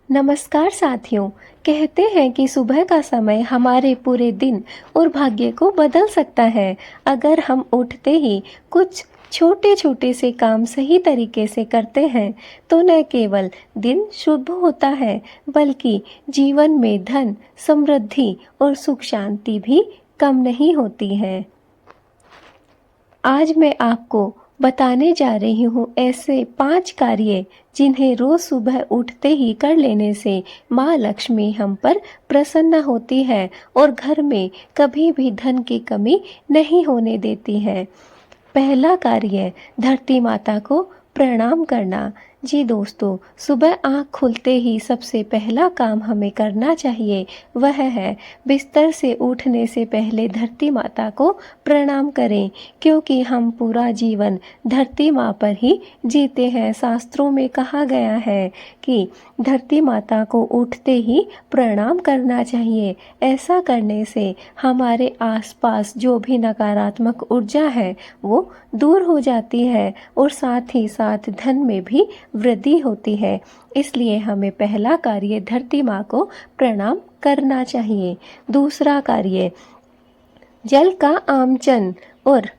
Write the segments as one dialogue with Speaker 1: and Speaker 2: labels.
Speaker 1: नमस्कार साथियों। कहते हैं कि सुबह का समय हमारे पूरे दिन और भाग्य को बदल सकता है। अगर हम उठते ही कुछ छोटे छोटे से काम सही तरीके से करते हैं तो न केवल दिन शुभ होता है बल्कि जीवन में धन, समृद्धि और सुख शांति भी कम नहीं होती है। आज मैं आपको बताने जा रही हूँ ऐसे 5 कार्य जिन्हें रोज सुबह उठते ही कर लेने से माँ लक्ष्मी हम पर प्रसन्न होती है और घर में कभी भी धन की कमी नहीं होने देती है। पहला कार्य, धरती माता को प्रणाम करना। जी दोस्तों, सुबह आँख खुलते ही सबसे पहला काम हमें करना चाहिए वह है बिस्तर से उठने से पहले धरती माता को प्रणाम करें, क्योंकि हम पूरा जीवन धरती माँ पर ही जीते हैं। शास्त्रों में कहा गया है कि धरती माता को उठते ही प्रणाम करना चाहिए। ऐसा करने से हमारे आसपास जो भी नकारात्मक ऊर्जा है वो दूर हो जाती है और साथ ही साथ धन में भी वृद्धि होती है। इसलिए हमें पहला कार्य धरती माँ को प्रणाम करना चाहिए। दूसरा कार्य, जल का आमचन और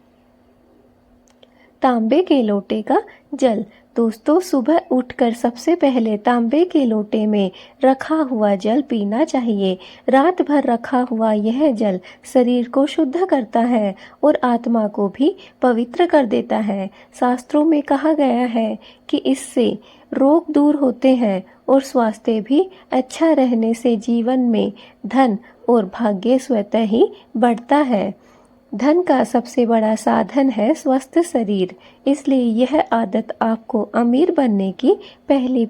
Speaker 1: तांबे के लोटे का जल। दोस्तों, सुबह उठकर सबसे पहले तांबे के लोटे में रखा हुआ जल पीना चाहिए। रात भर रखा हुआ यह जल शरीर को शुद्ध करता है और आत्मा को भी पवित्र कर देता है। शास्त्रों में कहा गया है कि इससे रोग दूर होते हैं और स्वास्थ्य भी अच्छा रहने से जीवन में धन और भाग्य स्वतः ही बढ़ता है। धन का सबसे बड़ा साधन है स्वस्थ शरीर, इसलिए यह आदत आपको अमीर बनने की पहली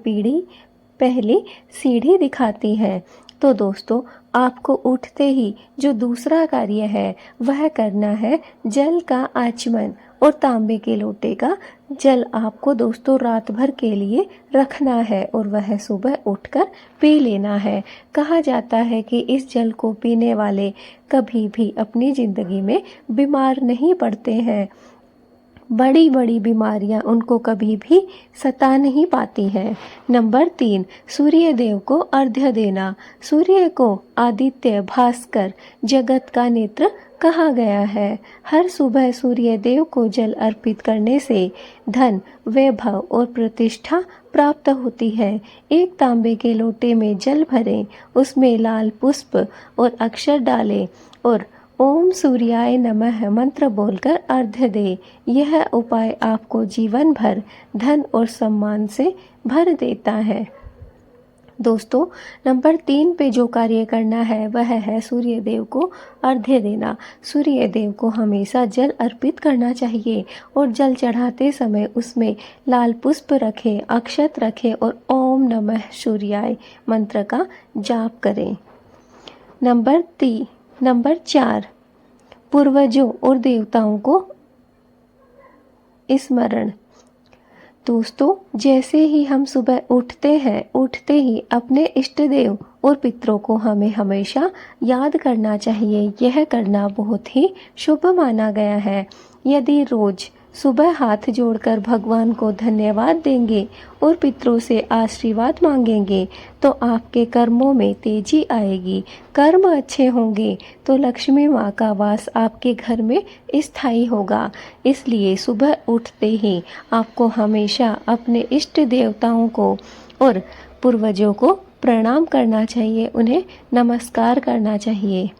Speaker 1: सीढ़ी दिखाती है। तो दोस्तों, आपको उठते ही जो दूसरा कार्य है वह करना है जल का आचमन और तांबे के लोटे का जल आपको दोस्तों रात भर के लिए रखना है और वह सुबह उठकर पी लेना है। कहा जाता है कि इस जल को पीने वाले कभी भी अपनी जिंदगी में बीमार नहीं पड़ते हैं। बड़ी बड़ी बीमारियां उनको कभी भी सता नहीं पाती हैं। नंबर 3, सूर्य देव को अर्घ्य देना। सूर्य को आदित्य, भास्कर, जगत का नेत्र कहा गया है। हर सुबह सूर्य देव को जल अर्पित करने से धन, वैभव और प्रतिष्ठा प्राप्त होती है। एक तांबे के लोटे में जल भरें, उसमें लाल पुष्प और अक्षर डालें और ओम सूर्याय नमः मंत्र बोलकर अर्घ्य दे। यह उपाय आपको जीवन भर धन और सम्मान से भर देता है। दोस्तों, नंबर 3 पे जो कार्य करना है वह है सूर्य देव को अर्घ्य देना। सूर्य देव को हमेशा जल अर्पित करना चाहिए और जल चढ़ाते समय उसमें लाल पुष्प रखें, अक्षत रखें और ओम नमः सूर्याय मंत्र का जाप करें। नंबर 4, पूर्वजों और देवताओं को स्मरण। दोस्तों, जैसे ही हम सुबह उठते ही अपने इष्ट देव और पितरों को हमें हमेशा याद करना चाहिए। यह करना बहुत ही शुभ माना गया है। यदि रोज सुबह हाथ जोड़कर भगवान को धन्यवाद देंगे और पितरों से आशीर्वाद मांगेंगे तो आपके कर्मों में तेजी आएगी। कर्म अच्छे होंगे तो लक्ष्मी माँ का वास आपके घर में स्थायी होगा। इसलिए सुबह उठते ही आपको हमेशा अपने इष्ट देवताओं को और पूर्वजों को प्रणाम करना चाहिए, उन्हें नमस्कार करना चाहिए।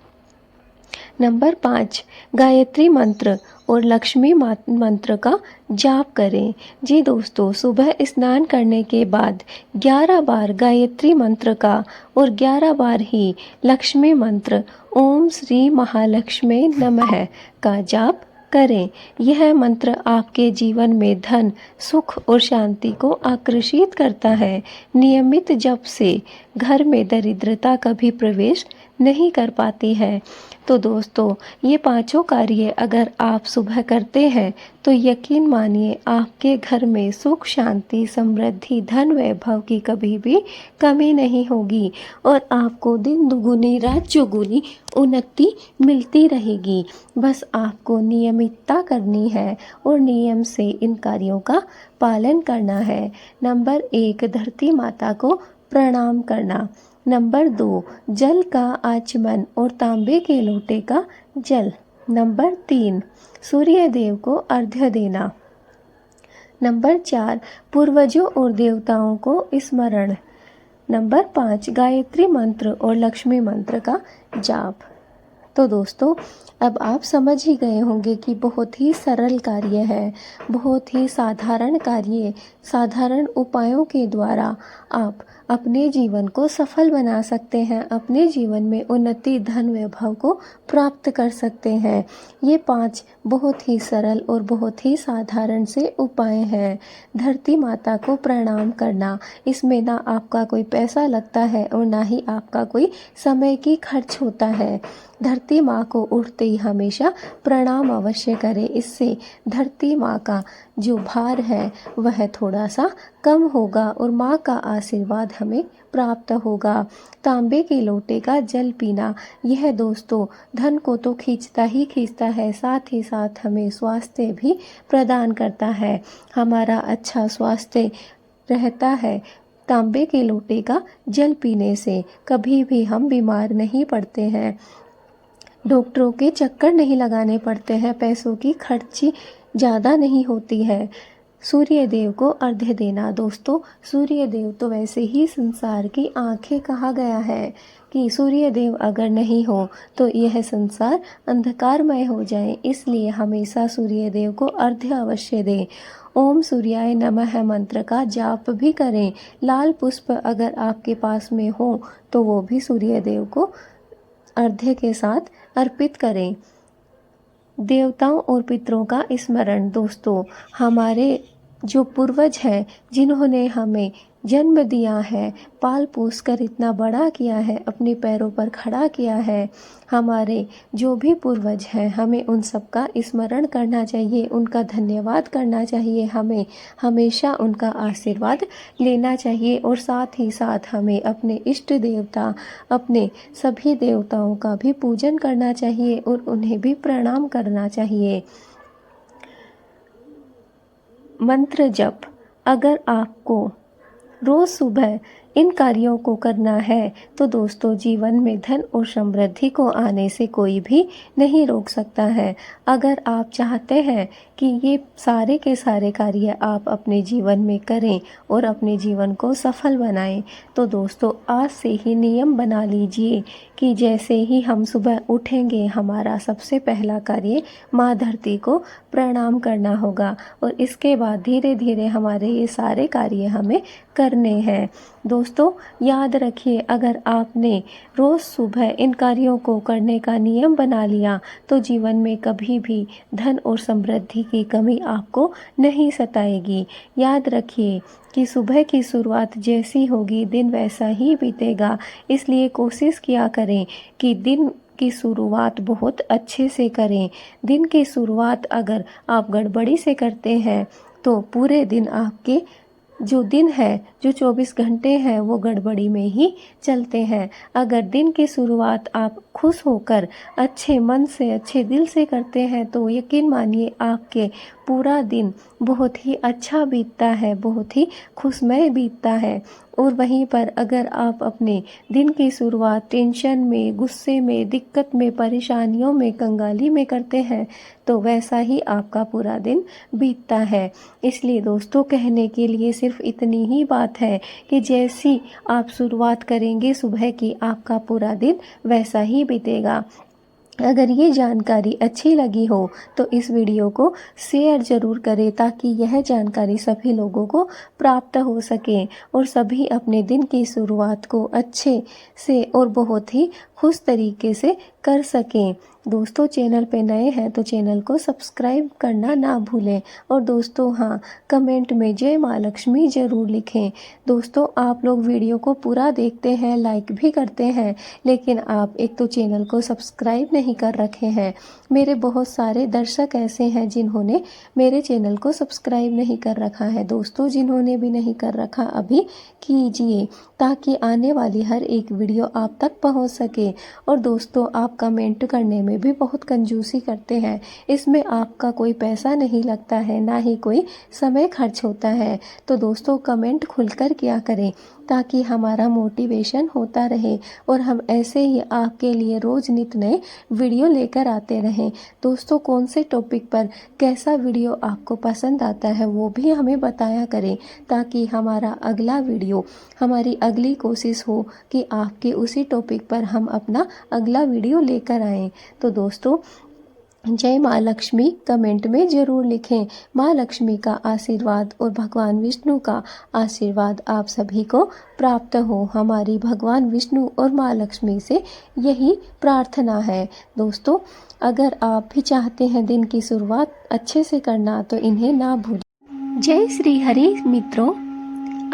Speaker 1: नंबर 5, गायत्री मंत्र और लक्ष्मी मंत्र का जाप करें। जी दोस्तों, सुबह स्नान करने के बाद 11 बार गायत्री मंत्र का और 11 बार ही लक्ष्मी मंत्र ओम श्री महालक्ष्मी नमः का जाप करें। यह मंत्र आपके जीवन में धन, सुख और शांति को आकर्षित करता है। नियमित जप से घर में दरिद्रता कभी प्रवेश नहीं कर पाती है। तो दोस्तों, ये 5 कार्य अगर आप सुबह करते हैं तो यकीन मानिए आपके घर में सुख, शांति, समृद्धि, धन, वैभव की कभी भी कमी नहीं होगी और आपको दिन दुगुनी रात चौगुनी उन्नति मिलती रहेगी। बस आपको नियमितता करनी है और नियम से इन कार्यों का पालन करना है। नंबर 1, धरती माता को प्रणाम करना। नंबर 2, जल का आचमन और तांबे के लोटे का जल। नंबर 3, सूर्य देव को अर्घ्य देना। नंबर 4, पूर्वजों और देवताओं को स्मरण। नंबर 5, गायत्री मंत्र और लक्ष्मी मंत्र का जाप। तो दोस्तों, अब आप समझ ही गए होंगे कि बहुत ही सरल कार्य है, बहुत ही साधारण कार्य, साधारण उपायों के द्वारा आप अपने जीवन को सफल बना सकते हैं, अपने जीवन में उन्नति, धन, वैभव को प्राप्त कर सकते हैं। ये 5 बहुत ही सरल और बहुत ही साधारण से उपाय हैं। धरती माता को प्रणाम करना, इसमें ना आपका कोई पैसा लगता है और ना ही आपका कोई समय की खर्च होता है। धरती माँ को उठते ही हमेशा प्रणाम अवश्य करें। इससे धरती माँ का जो भार है वह थोड़ा सा कम होगा और माँ का आशीर्वाद हमें प्राप्त होगा। तांबे के लोटे का जल पीना, यह दोस्तों धन को तो खींचता ही खींचता है, साथ ही साथ हमें स्वास्थ्य भी प्रदान करता है। हमारा अच्छा स्वास्थ्य रहता है तांबे के लोटे का जल पीने से। कभी भी हम बीमार नहीं पड़ते हैं, डॉक्टरों के चक्कर नहीं लगाने पड़ते हैं, पैसों की खर्ची ज़्यादा नहीं होती है। सूर्य देव को अर्घ्य देना, दोस्तों सूर्य देव तो वैसे ही संसार की आंखें कहा गया है कि सूर्य देव अगर नहीं हो तो यह संसार अंधकारमय हो जाए। इसलिए हमेशा सूर्य देव को अर्घ्य अवश्य दें। ओम सूर्याय नमः मंत्र का जाप भी करें। लाल पुष्प अगर आपके पास में हो तो वो भी सूर्य देव को अर्घ्य के साथ अर्पित करें। देवताओं और पितरों का स्मरण, दोस्तों हमारे जो पूर्वज हैं जिन्होंने हमें जन्म दिया है, पाल पोस कर इतना बड़ा किया है, अपने पैरों पर खड़ा किया है, हमारे जो भी पूर्वज हैं हमें उन सब का स्मरण करना चाहिए, उनका धन्यवाद करना चाहिए, हमें हमेशा उनका आशीर्वाद लेना चाहिए और साथ ही साथ हमें अपने इष्ट देवता, अपने सभी देवताओं का भी पूजन करना चाहिए और उन्हें भी प्रणाम करना चाहिए। मंत्र जप, अगर आपको रोज सुबह इन कार्यों को करना है तो दोस्तों जीवन में धन और समृद्धि को आने से कोई भी नहीं रोक सकता है। अगर आप चाहते हैं कि ये सारे के सारे कार्य आप अपने जीवन में करें और अपने जीवन को सफल बनाएं तो दोस्तों आज से ही नियम बना लीजिए कि जैसे ही हम सुबह उठेंगे हमारा सबसे पहला कार्य माँ धरती को प्रणाम करना होगा और इसके बाद धीरे धीरे हमारे ये सारे कार्य हमें करने हैं। दोस्तों याद रखिए, अगर आपने रोज़ सुबह इन कार्यों को करने का नियम बना लिया तो जीवन में कभी भी धन और समृद्धि की कमी आपको नहीं सताएगी। याद रखिए कि सुबह की शुरुआत जैसी होगी दिन वैसा ही बीतेगा, इसलिए कोशिश किया करें कि दिन की शुरुआत बहुत अच्छे से करें। दिन की शुरुआत अगर आप गड़बड़ी से करते हैं तो पूरे दिन आपके जो दिन है, जो 24 घंटे हैं वो गड़बड़ी में ही चलते हैं। अगर दिन की शुरुआत आप खुश होकर अच्छे मन से, अच्छे दिल से करते हैं तो यकीन मानिए आपके पूरा दिन बहुत ही अच्छा बीतता है, बहुत ही खुशमय बीतता है। और वहीं पर अगर आप अपने दिन की शुरुआत टेंशन में, गुस्से में, दिक्कत में, परेशानियों में, कंगाली में करते हैं तो वैसा ही आपका पूरा दिन बीतता है। इसलिए दोस्तों कहने के लिए सिर्फ इतनी ही बात है कि जैसी आप शुरुआत करेंगे सुबह की, आपका पूरा दिन वैसा ही बीतेगा। अगर ये जानकारी अच्छी लगी हो तो इस वीडियो को शेयर ज़रूर करें ताकि यह जानकारी सभी लोगों को प्राप्त हो सके और सभी अपने दिन की शुरुआत को अच्छे से और बहुत ही खुश तरीके से कर सकें। दोस्तों चैनल पे नए हैं तो चैनल को सब्सक्राइब करना ना भूलें और दोस्तों हाँ, कमेंट में जय माँ लक्ष्मी ज़रूर लिखें। दोस्तों आप लोग वीडियो को पूरा देखते हैं, लाइक भी करते हैं, लेकिन आप एक तो चैनल को सब्सक्राइब नहीं कर रखे हैं। मेरे बहुत सारे दर्शक ऐसे हैं जिन्होंने मेरे चैनल को सब्सक्राइब नहीं कर रखा है। दोस्तों जिन्होंने भी नहीं कर रखा अभी कीजिए ताकि आने वाली हर एक वीडियो आप तक पहुंच सके। और दोस्तों आप कमेंट करने में भी बहुत कंजूसी करते हैं, इसमें आपका कोई पैसा नहीं लगता है, ना ही कोई समय खर्च होता है। तो दोस्तों कमेंट खुलकर किया करें ताकि हमारा मोटिवेशन होता रहे और हम ऐसे ही आपके लिए रोज़ नित नए वीडियो लेकर आते रहें। दोस्तों, कौन से टॉपिक पर कैसा वीडियो आपको पसंद आता है वो भी हमें बताया करें, ताकि हमारा अगला वीडियो, हमारी अगली कोशिश हो कि आपके उसी टॉपिक पर हम अपना अगला वीडियो लेकर आएँ। तो दोस्तों, जय माँ लक्ष्मी कमेंट में ज़रूर लिखें। माँ लक्ष्मी का आशीर्वाद और भगवान विष्णु का आशीर्वाद आप सभी को प्राप्त हो। हमारी भगवान विष्णु और माँ लक्ष्मी से यही प्रार्थना है। दोस्तों, अगर आप भी चाहते हैं दिन की शुरुआत अच्छे से करना तो इन्हें ना भूलें। जय श्री हरि मित्रों,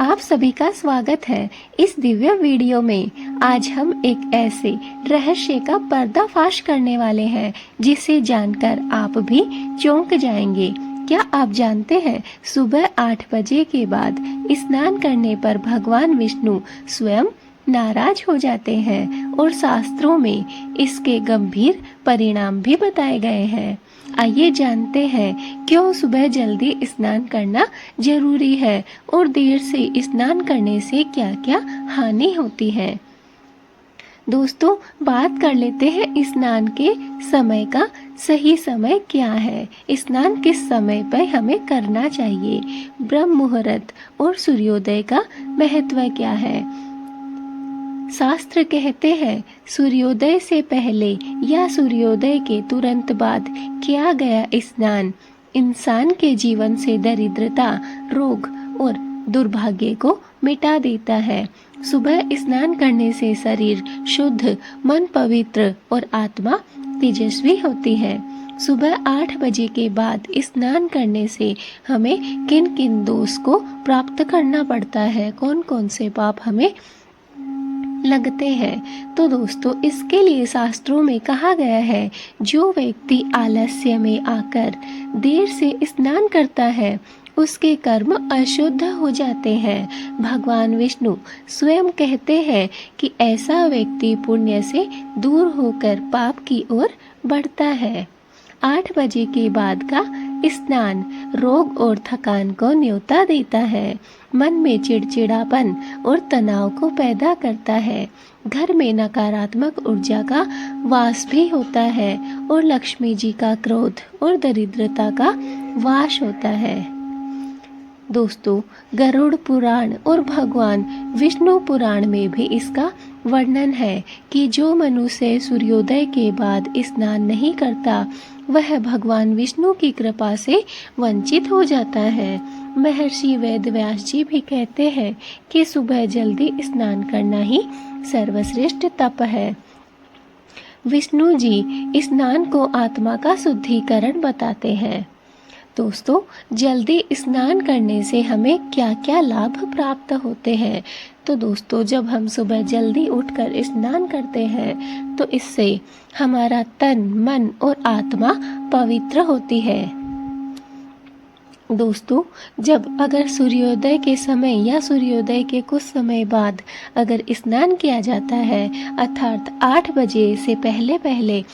Speaker 1: आप सभी का स्वागत है इस दिव्य वीडियो में। आज हम एक ऐसे रहस्य का पर्दाफाश करने वाले हैं जिसे जानकर आप भी चौंक जाएंगे। क्या आप जानते हैं, सुबह 8 बजे के बाद स्नान करने पर भगवान विष्णु स्वयं नाराज हो जाते हैं और शास्त्रों में इसके गंभीर परिणाम भी बताए गए हैं। आइए जानते हैं क्यों सुबह जल्दी स्नान करना जरूरी है और देर से स्नान करने से क्या क्या हानि होती है। दोस्तों, बात कर लेते हैं स्नान के समय का। सही समय क्या है, स्नान किस समय पर हमें करना चाहिए, ब्रह्म मुहूर्त और सूर्योदय का महत्व क्या है। शास्त्र कहते हैं, सूर्योदय से पहले या सूर्योदय के तुरंत बाद किया गया स्नान इंसान के जीवन से दरिद्रता, रोग और दुर्भाग्य को मिटा देता है। सुबह स्नान करने से शरीर शुद्ध, मन पवित्र और आत्मा तेजस्वी होती है। सुबह 8 बजे के बाद स्नान करने से हमें किन किन दोष को प्राप्त करना पड़ता है, कौन कौन से पाप हमें लगते हैं। तो दोस्तों, इसके लिए शास्त्रों में कहा गया है, जो व्यक्ति आलस्य में आकर देर से स्नान करता है उसके कर्म अशुद्ध हो जाते हैं। भगवान विष्णु स्वयं कहते हैं कि ऐसा व्यक्ति पुण्य से दूर होकर पाप की ओर बढ़ता है। 8 बजे के बाद का स्नान रोग और थकान को न्योता देता है, मन में चिड़चिड़ापन और तनाव को पैदा करता है, घर में नकारात्मक ऊर्जा का वास भी होता है और लक्ष्मी जी का क्रोध और दरिद्रता का वास होता है। दोस्तों, गरुड़ पुराण और भगवान विष्णु पुराण में भी इसका वर्णन है कि जो मनुष्य सूर्योदय के बाद स्नान नहीं करता वह भगवान विष्णु की कृपा से वंचित हो जाता है। महर्षि वेदव्यास जी भी कहते हैं कि सुबह जल्दी स्नान करना ही सर्वश्रेष्ठ तप है। विष्णु जी स्नान को आत्मा का शुद्धिकरण बताते हैं। दोस्तों, जल्दी स्नान करने से हमें क्या क्या लाभ प्राप्त होते हैं। तो दोस्तों, जब हम सुबह जल्दी उठकर स्नान करते हैं तो इससे हमारा तन, मन और आत्मा पवित्र होती है। दोस्तों, जब अगर सूर्योदय के समय या सूर्योदय के कुछ समय बाद अगर स्नान किया जाता है, अर्थात 8 बजे से पहले पहले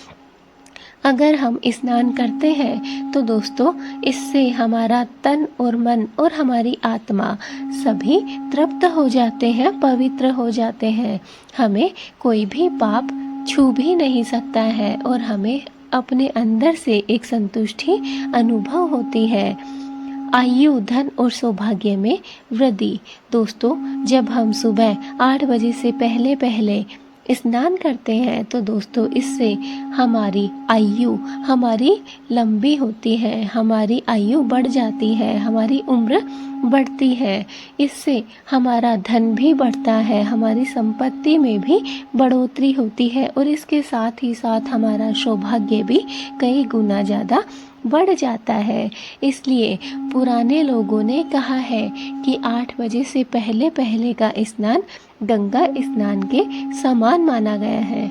Speaker 1: अगर हम स्नान करते हैं तो दोस्तों, इससे हमारा तन और मन और हमारी आत्मा सभी तृप्त हो जाते हैं, पवित्र हो जाते हैं। हमें कोई भी पाप छू भी नहीं सकता है और हमें अपने अंदर से एक संतुष्टि अनुभव होती है। आयु, धन और सौभाग्य में वृद्धि। दोस्तों, जब हम सुबह 8 बजे से पहले पहले स्नान करते हैं तो दोस्तों, इससे हमारी आयु हमारी लंबी होती है, हमारी आयु बढ़ जाती है, हमारी उम्र बढ़ती है। इससे हमारा धन भी बढ़ता है, हमारी संपत्ति में भी बढ़ोतरी होती है और इसके साथ ही साथ हमारा सौभाग्य भी कई गुना ज़्यादा बढ़ जाता है। इसलिए पुराने लोगों ने कहा है कि 8 बजे से पहले पहले का स्नान गंगा स्नान के समान माना गया है।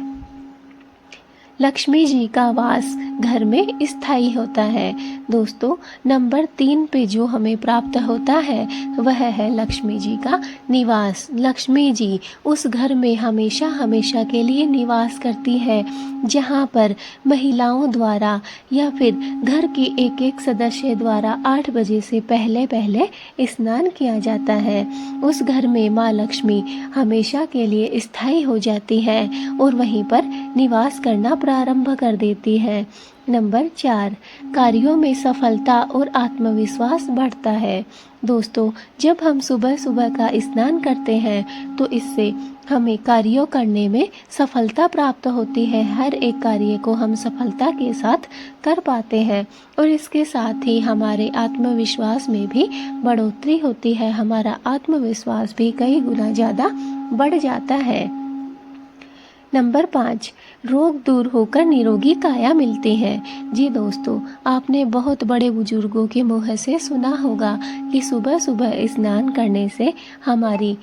Speaker 1: लक्ष्मी जी का वास घर में स्थायी होता है। दोस्तों, नंबर 3 पे जो हमें प्राप्त होता है वह है लक्ष्मी जी का निवास। लक्ष्मी जी उस घर में हमेशा हमेशा के लिए निवास करती है जहाँ पर महिलाओं द्वारा या फिर घर की एक एक सदस्य द्वारा 8 बजे से पहले पहले स्नान किया जाता है। उस घर में माँ लक्ष्मी हमेशा के लिए स्थायी हो जाती है और वहीं पर निवास करना प्रारंभ कर देती है। नंबर 4, कार्यों में सफलता और आत्मविश्वास बढ़ता है। दोस्तों, जब हम सुबह सुबह का स्नान करते हैं तो इससे हमें कार्यों करने में सफलता प्राप्त होती है। हर एक कार्य को हम सफलता के साथ कर पाते हैं और इसके साथ ही हमारे आत्मविश्वास में भी बढ़ोतरी होती है। हमारा आत्मविश्वास भी कई गुना ज़्यादा बढ़ जाता है। नंबर 5, रोग दूर होकर निरोगी काया मिलती है। जी दोस्तों, आपने बहुत बड़े बुजुर्गों के मुँह से सुना होगा कि सुबह सुबह स्नान करने से हमारी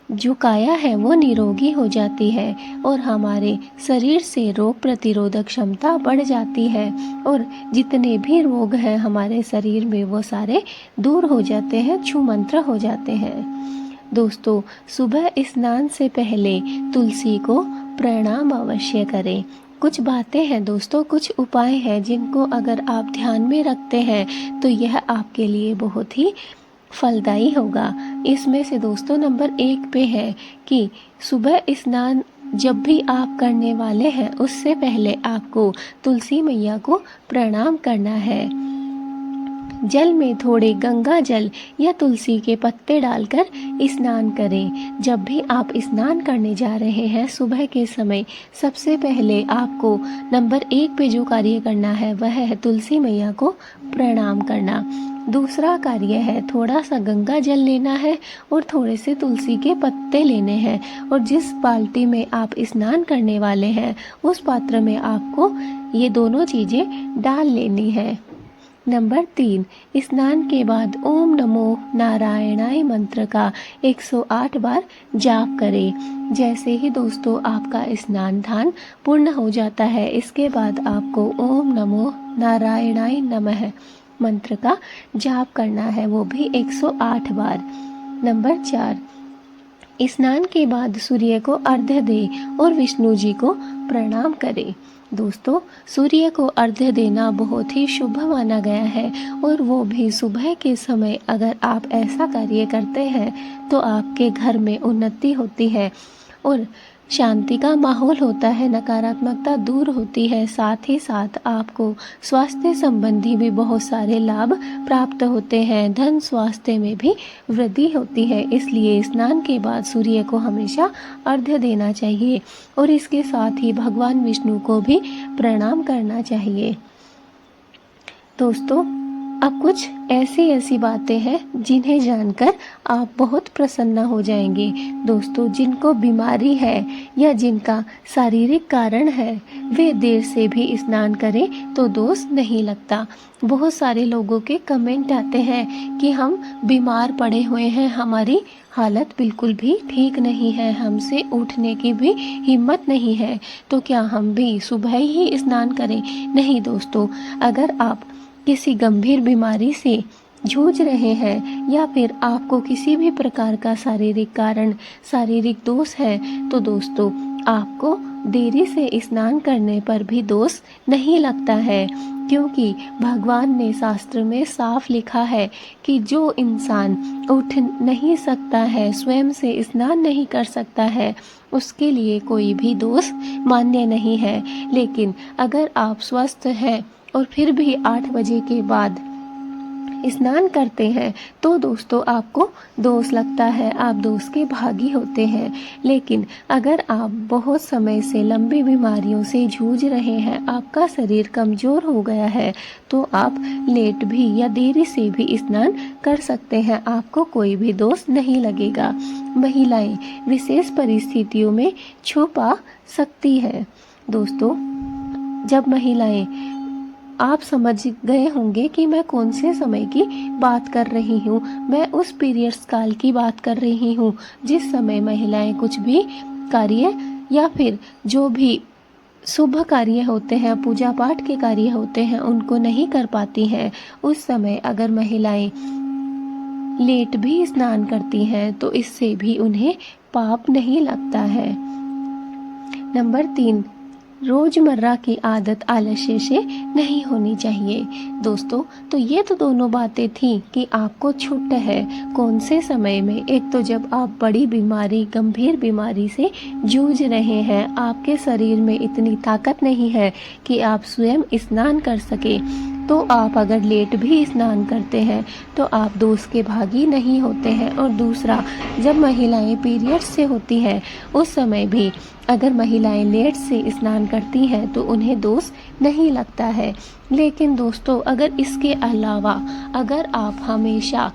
Speaker 1: जो काया है वो निरोगी हो जाती है और हमारे शरीर से रोग प्रतिरोधक क्षमता बढ़ जाती है और जितने भी रोग हैं हमारे शरीर में वो सारे दूर हो जाते हैं, छूमंत्र हो जाते हैं। दोस्तों, सुबह स्नान से पहले तुलसी को प्रणाम अवश्य करें। कुछ बातें हैं दोस्तों, कुछ उपाय हैं जिनको अगर आप ध्यान में रखते हैं तो यह आपके लिए बहुत ही फलदायी होगा। इसमें से दोस्तों नंबर 1 पे है कि सुबह स्नान जब भी आप करने वाले हैं उससे पहले आपको तुलसी मैया को प्रणाम करना है। जल में थोड़े गंगा जल या तुलसी के पत्ते डालकर स्नान करें। जब भी आप स्नान करने जा रहे हैं सुबह के समय, सबसे पहले आपको नंबर 1 पे जो कार्य करना है वह है तुलसी मैया को प्रणाम करना। दूसरा कार्य है थोड़ा सा गंगा जल लेना है और थोड़े से तुलसी के पत्ते लेने हैं और जिस बाल्टी में आप स्नान करने वाले हैं उस पात्र में आपको ये दोनों चीज़ें डाल लेनी है। नंबर 3, स्नान के बाद ओम नमो नारायणाय मंत्र का 108 बार जाप करें। जैसे ही दोस्तों आपका स्नान ध्यान पूर्ण हो जाता है, इसके बाद आपको ओम नमो नारायणाय नमः मंत्र का जाप करना है, वो भी 108 बार। नंबर 4, स्नान के बाद सूर्य को अर्घ्य दें और विष्णु जी को प्रणाम करें। दोस्तों, सूर्य को अर्घ्य देना बहुत ही शुभ माना गया है और वो भी सुबह के समय। अगर आप ऐसा कार्य करते हैं तो आपके घर में उन्नति होती है और शांति का माहौल होता है, नकारात्मकता दूर होती है। साथ ही साथ आपको स्वास्थ्य संबंधी भी बहुत सारे लाभ प्राप्त होते हैं, धन स्वास्थ्य में भी वृद्धि होती है। इसलिए स्नान के बाद सूर्य को हमेशा अर्घ्य देना चाहिए और इसके साथ ही भगवान विष्णु को भी प्रणाम करना चाहिए। दोस्तों, अब कुछ ऐसी बातें हैं जिन्हें जानकर आप बहुत प्रसन्न हो जाएंगे। दोस्तों, जिनको बीमारी है या जिनका शारीरिक कारण है वे देर से भी स्नान करें तो दोष नहीं लगता। बहुत सारे लोगों के कमेंट आते हैं कि हम बीमार पड़े हुए हैं, हमारी हालत बिल्कुल भी ठीक नहीं है, हमसे उठने की भी हिम्मत नहीं है, तो क्या हम भी सुबह ही स्नान करें? नहीं दोस्तों, अगर आप किसी गंभीर बीमारी से जूझ रहे हैं या फिर आपको किसी भी प्रकार का शारीरिक दोष है तो दोस्तों आपको देरी से स्नान करने पर भी दोष नहीं लगता है, क्योंकि भगवान ने शास्त्र में साफ लिखा है कि जो इंसान उठ नहीं सकता है, स्वयं से स्नान नहीं कर सकता है, उसके लिए कोई भी दोष मान्य नहीं है। लेकिन अगर आप स्वस्थ हैं और फिर भी 8 बजे के बाद स्नान करते हैं तो दोस्तों आपको दोष लगता है, आप दोष के भागी होते हैं। लेकिन अगर आप बहुत समय से लंबी बीमारियों से जूझ रहे हैं, आपका शरीर कमज़ोर हो गया है, तो आप लेट भी या देरी से भी स्नान कर सकते हैं, आपको कोई भी दोष नहीं लगेगा। महिलाएं विशेष परिस्थितियों में छू पा सकती है। दोस्तों, जब महिलाएं, आप समझ गए होंगे कि मैं कौन से समय की बात कर रही हूँ। मैं उस पीरियड्स काल की बात कर रही हूँ जिस समय महिलाएं कुछ भी कार्य या फिर जो भी शुभ कार्य होते हैं, पूजा पाठ के कार्य होते हैं, उनको नहीं कर पाती हैं। उस समय अगर महिलाएं लेट भी स्नान करती हैं तो इससे भी उन्हें पाप नहीं लगता है। नंबर 3, रोजमर्रा की आदत आलस्य से नहीं होनी चाहिए। दोस्तों, तो ये तो दोनों बातें थी कि आपको छूट है कौन से समय में। एक तो जब आप बड़ी बीमारी, गंभीर बीमारी से जूझ रहे हैं, आपके शरीर में इतनी ताकत नहीं है कि आप स्वयं स्नान कर सके, तो आप अगर लेट भी स्नान करते हैं तो आप दोष के भागी नहीं होते हैं। और दूसरा, जब महिलाएं पीरियड्स से होती हैं उस समय भी अगर महिलाएं लेट से स्नान करती हैं तो उन्हें दोष नहीं लगता है। लेकिन दोस्तों, अगर इसके अलावा अगर आप हमेशा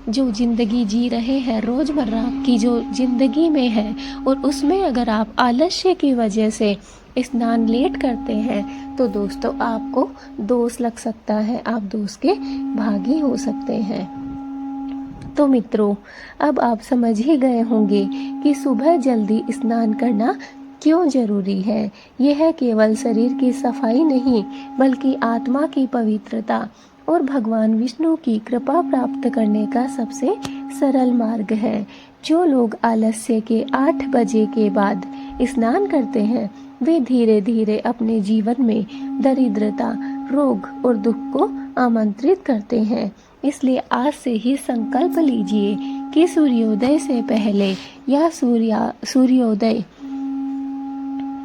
Speaker 1: जो ज़िंदगी जी रहे हैं, रोज़मर्रा की जो ज़िंदगी में है, और उसमें अगर आप आलस्य की वजह से स्नान लेट करते हैं तो दोस्तों आपको दोष लग सकता है, आप दोष के भागी हो सकते हैं। तो मित्रों, अब आप समझ ही गए होंगे कि सुबह जल्दी स्नान करना क्यों जरूरी है। यह केवल शरीर की सफाई नहीं बल्कि आत्मा की पवित्रता और भगवान विष्णु की कृपा प्राप्त करने का सबसे सरल मार्ग है। जो लोग आलस्य के 8 बजे के बाद स्नान करते हैं वे धीरे धीरे अपने जीवन में दरिद्रता, रोग और दुख को आमंत्रित करते हैं। इसलिए आज से ही संकल्प लीजिए कि सूर्योदय से पहले या सूर्योदय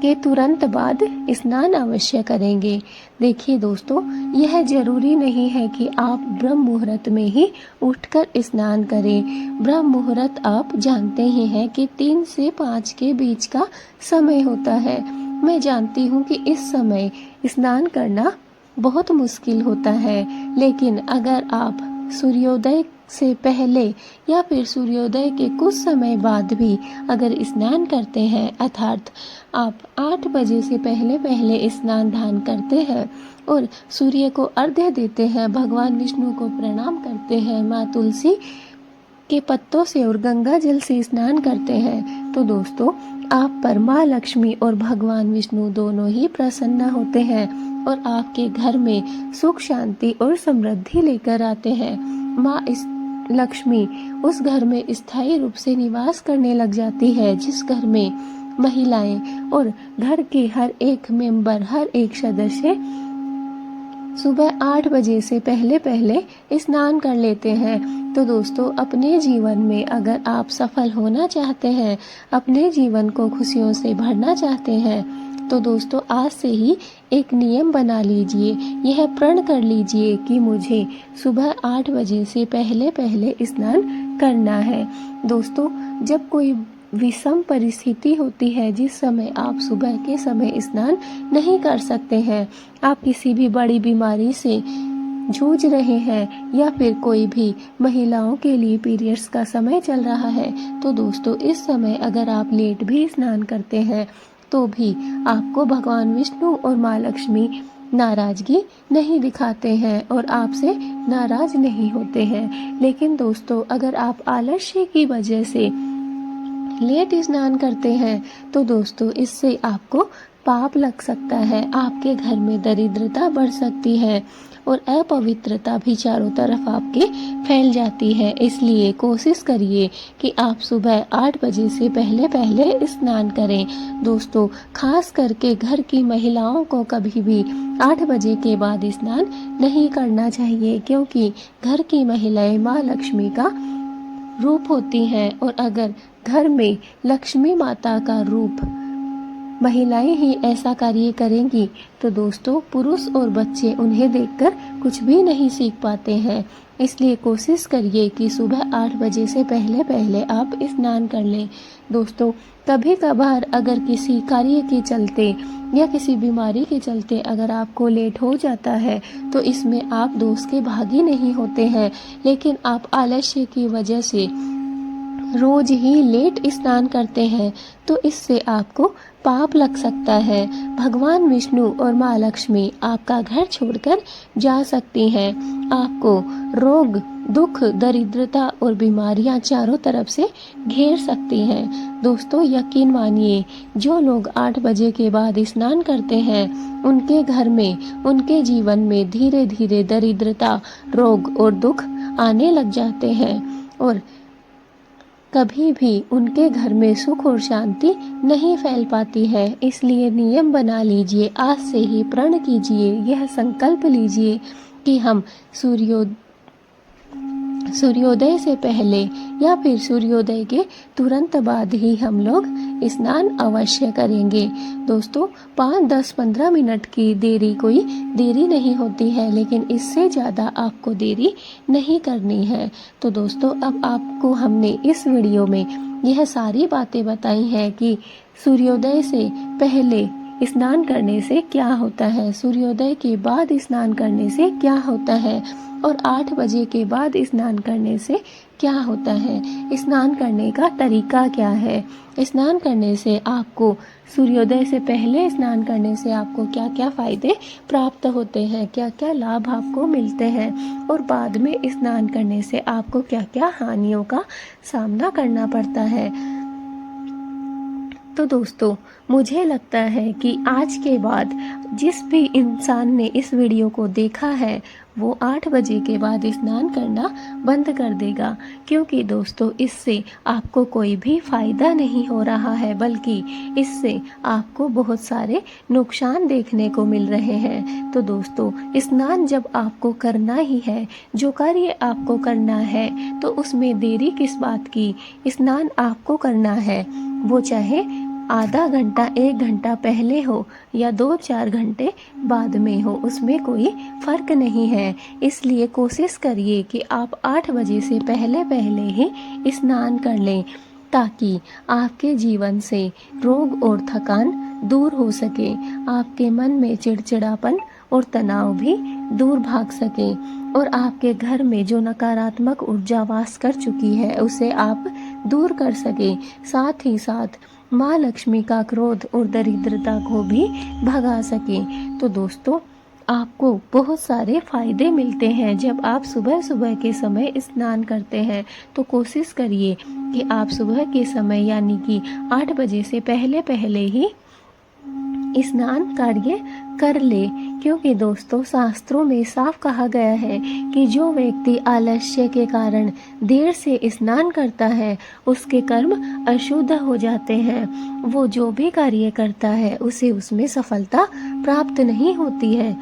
Speaker 1: के तुरंत बाद स्नान अवश्य करेंगे। देखिए दोस्तों, यह जरूरी नहीं है कि आप ब्रह्म मुहूर्त में ही उठकर स्नान करें। ब्रह्म मुहूर्त आप जानते ही हैं कि 3 से 5 के बीच का समय होता है। मैं जानती हूँ कि इस समय स्नान करना बहुत मुश्किल होता है, लेकिन अगर आप सूर्योदय से पहले या फिर सूर्योदय के कुछ समय बाद भी अगर स्नान करते हैं, अर्थात आप 8 बजे से पहले स्नान दान करते हैं और सूर्य को अर्घ्य देते हैं, भगवान विष्णु को प्रणाम करते हैं, माँ तुलसी के पत्तों से और गंगा जल से स्नान करते हैं, तो दोस्तों आप पर माँ लक्ष्मी और भगवान विष्णु दोनों ही प्रसन्न होते हैं और आपके घर में सुख, शांति और समृद्धि लेकर आते हैं। माँ इस लक्ष्मी उस घर में स्थायी रूप से निवास करने लग जाती है जिस घर में महिलाएं और घर के हर एक मेंबर, हर एक सदस्य सुबह 8 बजे से पहले स्नान कर लेते हैं। तो दोस्तों, अपने जीवन में अगर आप सफल होना चाहते हैं, अपने जीवन को खुशियों से भरना चाहते हैं, तो दोस्तों आज से ही एक नियम बना लीजिए, यह प्रण कर लीजिए कि मुझे सुबह 8 बजे से पहले स्नान करना है। दोस्तों, जब कोई विषम परिस्थिति होती है जिस समय आप सुबह के समय स्नान नहीं कर सकते हैं, आप किसी भी बड़ी बीमारी से जूझ रहे हैं या फिर कोई भी महिलाओं के लिए पीरियड्स का समय चल रहा है, तो दोस्तों इस समय अगर आप लेट भी स्नान करते हैं तो भी आपको भगवान विष्णु और माँ लक्ष्मी नाराजगी नहीं दिखाते हैं और आपसे नाराज नहीं होते हैं। लेकिन दोस्तों, अगर आप आलस्य की वजह से लेट स्नान करते हैं तो दोस्तों इससे आपको पाप लग सकता है, आपके घर में दरिद्रता बढ़ सकती है और अपवित्रता भी चारों तरफ आपके फैल जाती है। इसलिए कोशिश करिए कि आप सुबह 8 बजे से पहले स्नान करें। दोस्तों, खास करके घर की महिलाओं को कभी भी 8 बजे के बाद स्नान नहीं करना चाहिए, क्योंकि घर की महिलाएं माँ लक्ष्मी का रूप होती हैं और अगर घर में लक्ष्मी माता का रूप महिलाएं ही ऐसा कार्य करेंगी तो दोस्तों पुरुष और बच्चे उन्हें देखकर कुछ भी नहीं सीख पाते हैं। इसलिए कोशिश करिए कि सुबह 8 बजे से पहले आप स्नान कर लें। दोस्तों, कभी कभार अगर किसी कार्य के चलते या किसी बीमारी के चलते अगर आपको लेट हो जाता है तो इसमें आप दोष के भागी नहीं होते हैं, लेकिन आप आलस्य की वजह से रोज ही लेट स्नान करते हैं तो इससे आपको पाप लग सकता है। भगवान विष्णु और माँ लक्ष्मी आपका घर छोड़कर जा सकती हैं, आपको रोग दुख, दरिद्रता और बीमारियां चारों तरफ से घेर सकती हैं। दोस्तों यकीन मानिए, जो लोग 8 बजे के बाद स्नान करते हैं उनके घर में, उनके जीवन में धीरे धीरे दरिद्रता, रोग और दुख आने लग जाते हैं और कभी भी उनके घर में सुख और शांति नहीं फैल पाती है। इसलिए नियम बना लीजिए, आज से ही प्रण कीजिए, यह संकल्प लीजिए कि हम सूर्योदय से पहले या फिर सूर्योदय के तुरंत बाद ही हम लोग स्नान अवश्य करेंगे। दोस्तों 5, 10, 15 मिनट की देरी कोई देरी नहीं होती है, लेकिन इससे ज़्यादा आपको देरी नहीं करनी है। तो दोस्तों अब आपको हमने इस वीडियो में यह सारी बातें बताई हैं कि सूर्योदय से पहले स्नान करने से क्या होता है, सूर्योदय के बाद स्नान करने से क्या होता है और 8 बजे के बाद स्नान करने से क्या होता है, स्नान करने का तरीका क्या है, स्नान करने से आपको, सूर्योदय से पहले स्नान करने से आपको क्या क्या फायदे प्राप्त होते हैं, क्या क्या लाभ आपको मिलते हैं और बाद में स्नान करने से आपको क्या क्या हानियों का सामना करना पड़ता है। तो दोस्तों मुझे लगता है कि आज के बाद जिस भी इंसान ने इस वीडियो को देखा है वो 8 बजे के बाद स्नान करना बंद कर देगा, क्योंकि दोस्तों इससे आपको कोई भी फायदा नहीं हो रहा है, बल्कि इससे आपको बहुत सारे नुकसान देखने को मिल रहे हैं। तो दोस्तों स्नान जब आपको करना ही है, जो कार्य आपको करना है, तो उसमें देरी किस बात की। स्नान आपको करना है, वो चाहे आधा घंटा 1 घंटा पहले हो या 2-4 घंटे बाद में हो, उसमें कोई फर्क नहीं है। इसलिए कोशिश करिए कि आप 8 बजे से पहले ही स्नान कर लें, ताकि आपके जीवन से रोग और थकान दूर हो सके, आपके मन में चिड़चिड़ापन और तनाव भी दूर भाग सके और आपके घर में जो नकारात्मक ऊर्जा वास कर चुकी है उसे आप दूर कर सके। साथ ही साथ माँ लक्ष्मी का क्रोध और दरिद्रता को भी भगा सके। तो दोस्तों आपको बहुत सारे फायदे मिलते हैं जब आप सुबह सुबह के समय स्नान करते हैं। तो कोशिश करिए कि आप सुबह के समय यानी कि 8 बजे से पहले ही स्नान कार्य कर ले, क्योंकि दोस्तों शास्त्रों में साफ कहा गया है कि जो व्यक्ति आलस्य के कारण देर से स्नान करता है उसके कर्म अशुद्ध हो जाते हैं, वो जो भी कार्य करता है उसे उसमें सफलता प्राप्त नहीं होती है।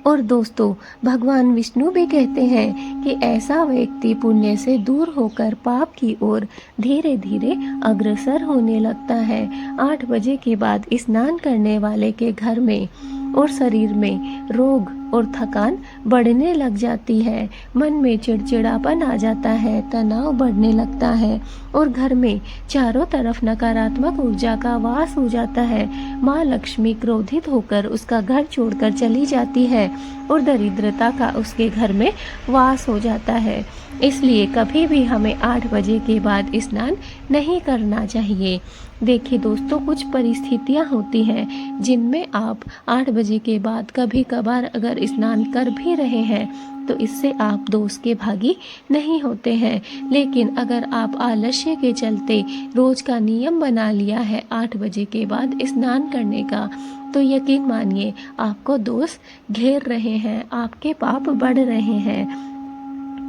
Speaker 1: और दोस्तों भगवान विष्णु भी कहते हैं कि ऐसा व्यक्ति पुण्य से दूर होकर पाप की ओर धीरे धीरे अग्रसर होने लगता है। 8 बजे के बाद स्नान करने वाले के घर में और शरीर में रोग और थकान बढ़ने लग जाती है, मन में चिड़चिड़ापन आ जाता है, तनाव बढ़ने लगता है और घर में चारों तरफ नकारात्मक ऊर्जा का वास हो जाता है। माँ लक्ष्मी क्रोधित होकर उसका घर छोड़कर चली जाती है और दरिद्रता का उसके घर में वास हो जाता है। इसलिए कभी भी हमें 8 बजे के बाद स्नान नहीं करना चाहिए। देखिए दोस्तों कुछ परिस्थितियां होती हैं जिनमें आप 8 बजे के बाद कभी कभार अगर स्नान कर भी रहे हैं तो इससे आप दोष के भागी नहीं होते हैं। लेकिन अगर आप आलस्य के चलते रोज का नियम बना लिया है 8 बजे के बाद स्नान करने का, तो यकीन मानिए आपको दोष घेर रहे हैं, आपके पाप बढ़ रहे हैं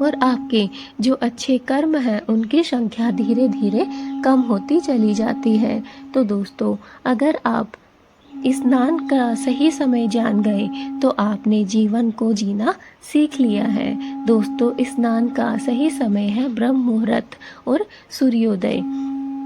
Speaker 1: और आपके जो अच्छे कर्म हैं उनकी संख्या धीरे धीरे कम होती चली जाती है। तो दोस्तों अगर आप स्नान का सही समय जान गए तो आपने जीवन को जीना सीख लिया है। दोस्तों स्नान का सही समय है ब्रह्म मुहूर्त और सूर्योदय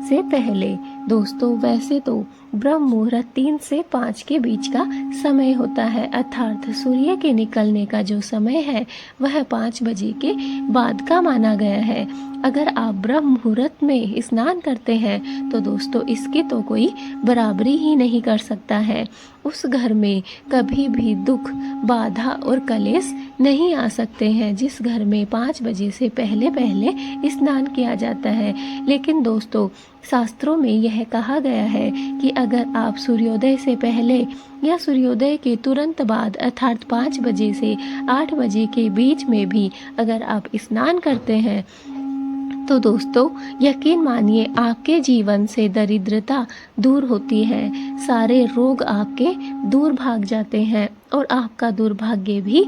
Speaker 1: से पहले। दोस्तों वैसे तो ब्रह्म मुहूर्त 3 से 5 के बीच का समय होता है, अर्थात सूर्य के निकलने का जो समय है वह 5 बजे के बाद का माना गया है। अगर आप ब्रह्म मुहूर्त में स्नान करते हैं तो दोस्तों इसकी तो कोई बराबरी ही नहीं कर सकता है। उस घर में कभी भी दुख, बाधा और कलेश नहीं आ सकते हैं जिस घर में 5 बजे से पहले स्नान किया जाता है। लेकिन दोस्तों शास्त्रों में यह कहा गया है कि अगर आप सूर्योदय से पहले या सूर्योदय के तुरंत बाद अर्थात 5 बजे से 8 बजे के बीच में भी अगर आप स्नान करते हैं तो दोस्तों यकीन मानिए आपके जीवन से दरिद्रता दूर होती है, सारे रोग आपके दूर भाग जाते हैं और आपका दुर्भाग्य भी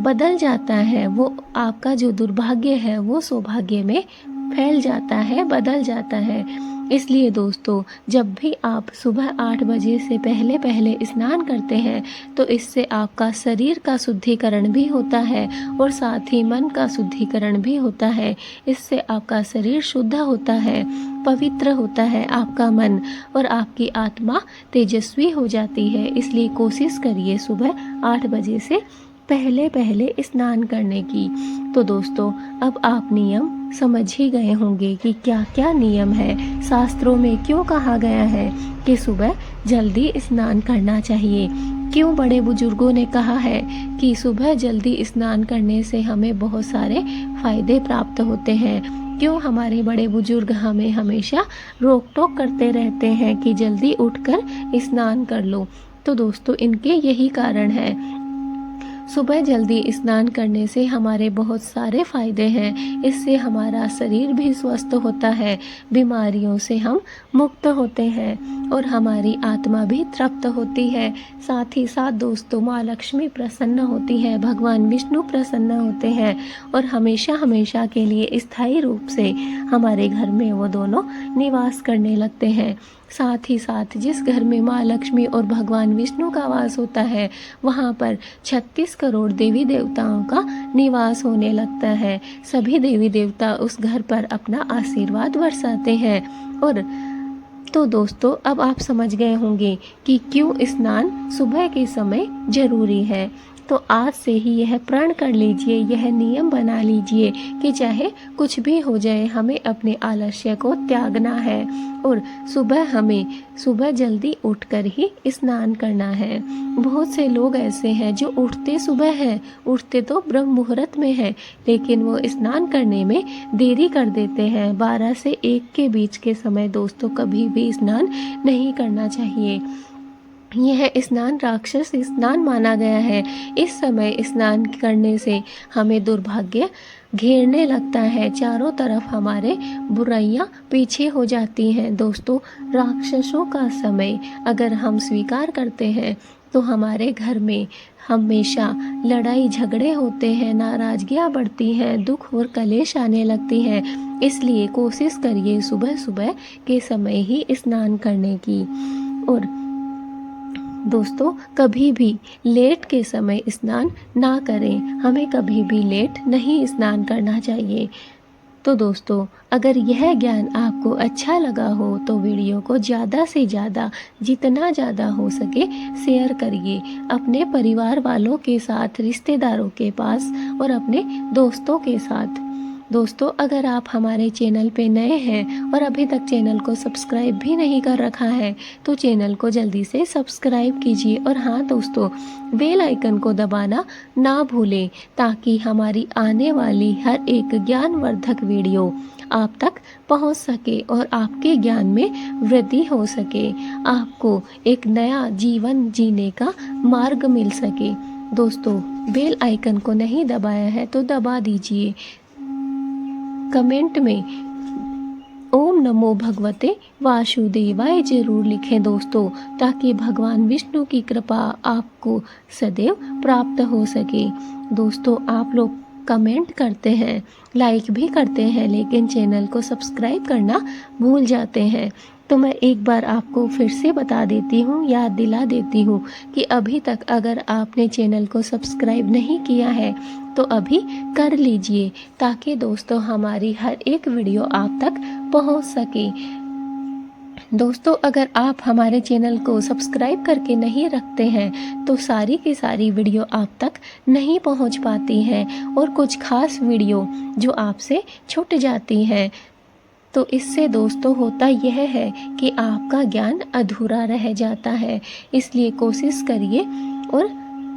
Speaker 1: बदल जाता है। वो आपका जो दुर्भाग्य है वो सौभाग्य में फैल जाता है, बदल जाता है। इसलिए दोस्तों जब भी आप सुबह 8 बजे से पहले पहले स्नान करते हैं तो इससे आपका शरीर का शुद्धिकरण भी होता है और साथ ही मन का शुद्धिकरण भी होता है। इससे आपका शरीर शुद्ध होता है, पवित्र होता है आपका मन और आपकी आत्मा तेजस्वी हो जाती है। इसलिए कोशिश करिए सुबह 8 बजे से पहले पहले स्नान करने की। तो दोस्तों अब आप नियम समझ ही गए होंगे कि क्या क्या नियम है, शास्त्रों में क्यों कहा गया है कि सुबह जल्दी स्नान करना चाहिए, क्यों बड़े बुजुर्गों ने कहा है कि सुबह जल्दी स्नान करने से हमें बहुत सारे फायदे प्राप्त होते हैं, क्यों हमारे बड़े बुजुर्ग हमें हमेशा रोक टोक करते रहते हैं कि जल्दी उठकर स्नान कर लो। तो दोस्तों इनके यही कारण है। सुबह जल्दी स्नान करने से हमारे बहुत सारे फायदे हैं। इससे हमारा शरीर भी स्वस्थ होता है, बीमारियों से हम मुक्त होते हैं और हमारी आत्मा भी तृप्त होती है। साथ ही साथ दोस्तों माँ लक्ष्मी प्रसन्न होती है, भगवान विष्णु प्रसन्न होते हैं और हमेशा हमेशा के लिए स्थायी रूप से हमारे घर में वो दोनों निवास करने लगते हैं। साथ ही साथ जिस घर में माँ लक्ष्मी और भगवान विष्णु का वास होता है वहाँ पर 36 करोड़ देवी देवताओं का निवास होने लगता है। सभी देवी देवता उस घर पर अपना आशीर्वाद बरसाते हैं। और तो दोस्तों अब आप समझ गए होंगे कि क्यों स्नान सुबह के समय जरूरी है। तो आज से ही यह प्रण कर लीजिए, यह नियम बना लीजिए कि चाहे कुछ भी हो जाए हमें अपने आलस्य को त्यागना है और सुबह जल्दी उठकर ही स्नान करना है। बहुत से लोग ऐसे हैं जो उठते सुबह हैं, उठते तो ब्रह्म मुहूर्त में है, लेकिन वो स्नान करने में देरी कर देते हैं। 12 से 1 के बीच के समय दोस्तों कभी भी स्नान नहीं करना चाहिए। यह स्नान राक्षस स्नान माना गया है। इस समय स्नान करने से हमें दुर्भाग्य घेरने लगता है, चारों तरफ हमारे बुराइयां पीछे हो जाती हैं। दोस्तों राक्षसों का समय अगर हम स्वीकार करते हैं तो हमारे घर में हमेशा लड़ाई झगड़े होते हैं, नाराजगियां बढ़ती हैं, दुख और कलेश आने लगती हैं। इसलिए कोशिश करिए सुबह सुबह के समय ही स्नान करने की। और दोस्तों कभी भी लेट के समय स्नान ना करें, हमें कभी भी लेट नहीं स्नान करना चाहिए। तो दोस्तों अगर यह ज्ञान आपको अच्छा लगा हो तो वीडियो को ज़्यादा से ज़्यादा जितना ज़्यादा हो सके शेयर करिए अपने परिवार वालों के साथ, रिश्तेदारों के पास और अपने दोस्तों के साथ। दोस्तों अगर आप हमारे चैनल पे नए हैं और अभी तक चैनल को सब्सक्राइब भी नहीं कर रखा है तो चैनल को जल्दी से सब्सक्राइब कीजिए और हाँ दोस्तों बेल आइकन को दबाना ना भूलें ताकि हमारी आने वाली हर एक ज्ञानवर्धक वीडियो आप तक पहुंच सके और आपके ज्ञान में वृद्धि हो सके, आपको एक नया जीवन जीने का मार्ग मिल सके। दोस्तों बेल आइकन को नहीं दबाया है तो दबा दीजिए। कमेंट में ओम नमो भगवते वासुदेवाय जरूर लिखें दोस्तों, ताकि भगवान विष्णु की कृपा आपको सदैव प्राप्त हो सके। दोस्तों आप लोग कमेंट करते हैं, लाइक भी करते हैं, लेकिन चैनल को सब्सक्राइब करना भूल जाते हैं। तो मैं एक बार आपको फिर से बता देती हूँ, याद दिला देती हूँ कि अभी तक अगर आपने चैनल को सब्सक्राइब नहीं किया है तो अभी कर लीजिए ताकि दोस्तों हमारी हर एक वीडियो आप तक पहुँच सके। दोस्तों अगर आप हमारे चैनल को सब्सक्राइब करके नहीं रखते हैं तो सारी की सारी वीडियो आप तक नहीं पहुंच पाती हैं और कुछ खास वीडियो जो आपसे छूट जाती हैं। तो इससे दोस्तों होता यह है कि आपका ज्ञान अधूरा रह जाता है। इसलिए कोशिश करिए और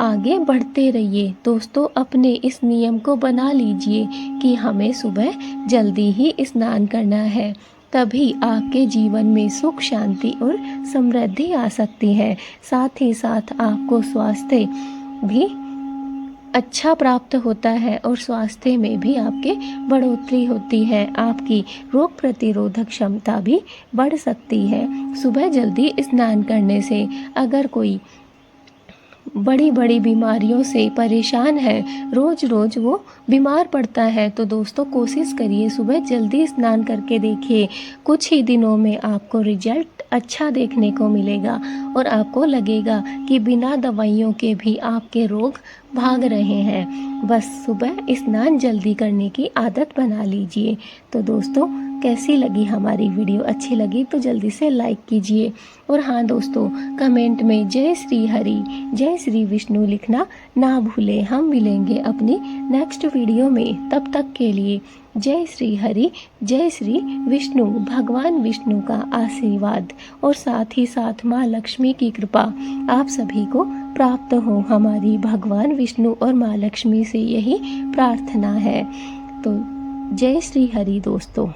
Speaker 1: आगे बढ़ते रहिए। दोस्तों अपने इस नियम को बना लीजिए कि हमें सुबह जल्दी ही स्नान करना है। तभी आपके जीवन में सुख, शांति और समृद्धि आ सकती है। साथ ही साथ आपको स्वास्थ्य भी अच्छा प्राप्त होता है और स्वास्थ्य में भी आपके बढ़ोतरी होती है। आपकी रोग प्रतिरोधक क्षमता भी बढ़ सकती है। सुबह जल्दी स्नान करने से अगर कोई बड़ी बड़ी बीमारियों से परेशान है, रोज रोज वो बीमार पड़ता है, तो दोस्तों कोशिश करिए सुबह जल्दी स्नान करके देखिए। कुछ ही दिनों में आपको रिजल्ट अच्छा देखने को मिलेगा और आपको लगेगा कि बिना दवाइयों के भी आपके रोग भाग रहे हैं। बस सुबह स्नान जल्दी करने की आदत बना लीजिए। तो दोस्तों कैसी लगी हमारी वीडियो? अच्छी लगी तो जल्दी से लाइक कीजिए। और हाँ दोस्तों, कमेंट में जय श्री हरि, जय श्री विष्णु लिखना ना भूलें। हम मिलेंगे अपनी नेक्स्ट वीडियो में। तब तक के लिए जय श्री हरि, जय श्री विष्णु। भगवान विष्णु का आशीर्वाद और साथ ही साथ माँ लक्ष्मी की कृपा आप सभी को प्राप्त हो। हमारी भगवान विष्णु और माँ लक्ष्मी से यही प्रार्थना है। तो जय श्री हरि दोस्तों।